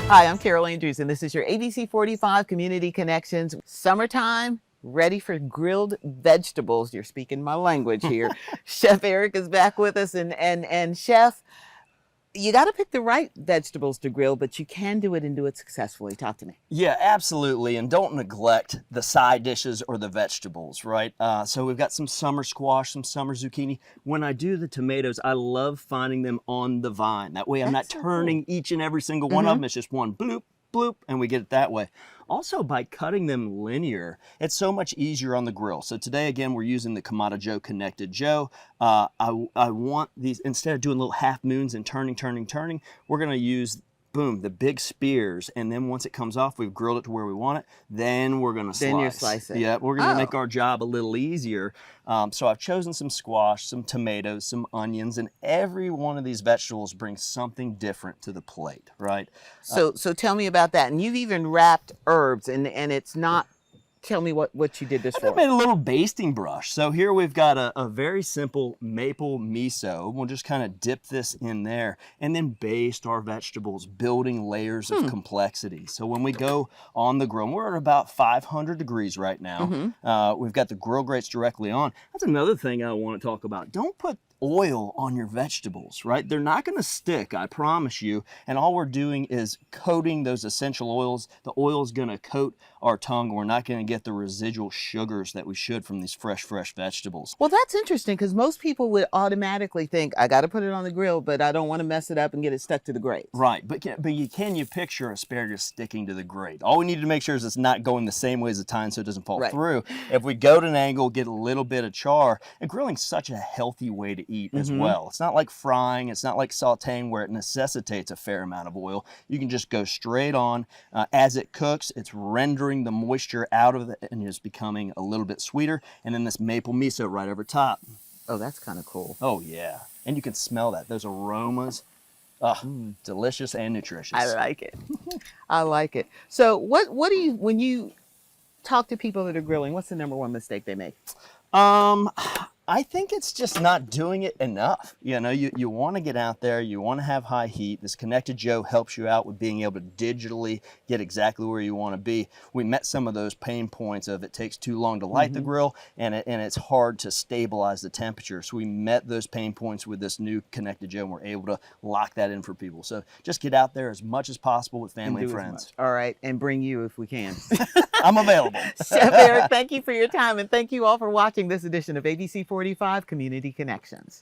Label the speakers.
Speaker 1: Hi, I'm Carol Andrews, and this is your ABC45 Community Connections. Summertime, ready for grilled vegetables. You're speaking my language here. Chef Eric is back with us, and Chef, you got to pick the right vegetables to grill, but you can do it and do it successfully. Talk to me.
Speaker 2: Yeah, absolutely. And don't neglect the side dishes or the vegetables, right? So we've got some summer squash, some summer zucchini. When I do the tomatoes, I love finding them on the vine. That way I'm not turning each and every single one of them. It's just one bloop, bloop, and we get it that way. Also, by cutting them linear, it's so much easier on the grill. So today, again, we're using the Kamado Joe Connected Joe. I want these, instead of doing little half moons and turning, we're gonna use, boom, the big spears, and then once it comes off, we've grilled it to where we want it, then we're gonna slice.
Speaker 1: Then you slice it.
Speaker 2: Yeah, we're gonna make our job a little easier. So I've chosen some squash, some tomatoes, some onions, and every one of these vegetables brings something different to the plate, right?
Speaker 1: So tell me about that. And you've even wrapped herbs, and it's not, tell me what you did this for.
Speaker 2: I made a little basting brush. So here we've got a very simple maple miso. We'll just kind of dip this in there and then baste our vegetables, building layers of complexity. So when we go on the grill, we're at about 500 degrees right now. We've got the grill grates directly on. That's another thing I want to talk about. Don't put oil on your vegetables, right? They're not going to stick, I promise you. And all we're doing is coating those essential oils. The oil is going to coat our tongue. We're not going to get the residual sugars that we should from these fresh vegetables.
Speaker 1: Well, that's interesting, because most people would automatically think, I got to put it on the grill, but I don't want to mess it up and get it stuck to the grate.
Speaker 2: Right, but can you picture asparagus sticking to the grate? All we need to make sure is it's not going the same way as the tine so it doesn't fall through. If we go to an angle, get a little bit of char, and grilling's such a healthy way to eat as well. It's not like frying, it's not like sauteing where it necessitates a fair amount of oil. You can just go straight on. As it cooks, it's rendering the moisture out of it and it's becoming a little bit sweeter. And then this maple miso right over top.
Speaker 1: Oh, that's kind of cool.
Speaker 2: Oh yeah, and you can smell that, those aromas. Delicious and nutritious.
Speaker 1: I like it. I like it. So what do you, when you talk to people that are grilling, what's the #1 mistake they make?
Speaker 2: I think it's just not doing it enough. You know, you want to get out there, you want to have high heat. This Connected Joe helps you out with being able to digitally get exactly where you want to be. We met some of those pain points of it takes too long to light the grill and it's hard to stabilize the temperature. So we met those pain points with this new Connected Joe and we're able to lock that in for people. So just get out there as much as possible with family and friends.
Speaker 1: All right, and bring you if we can.
Speaker 2: I'm available.
Speaker 1: Chef Eric, thank you for your time, and thank you all for watching this edition of ABC45 Community Connections.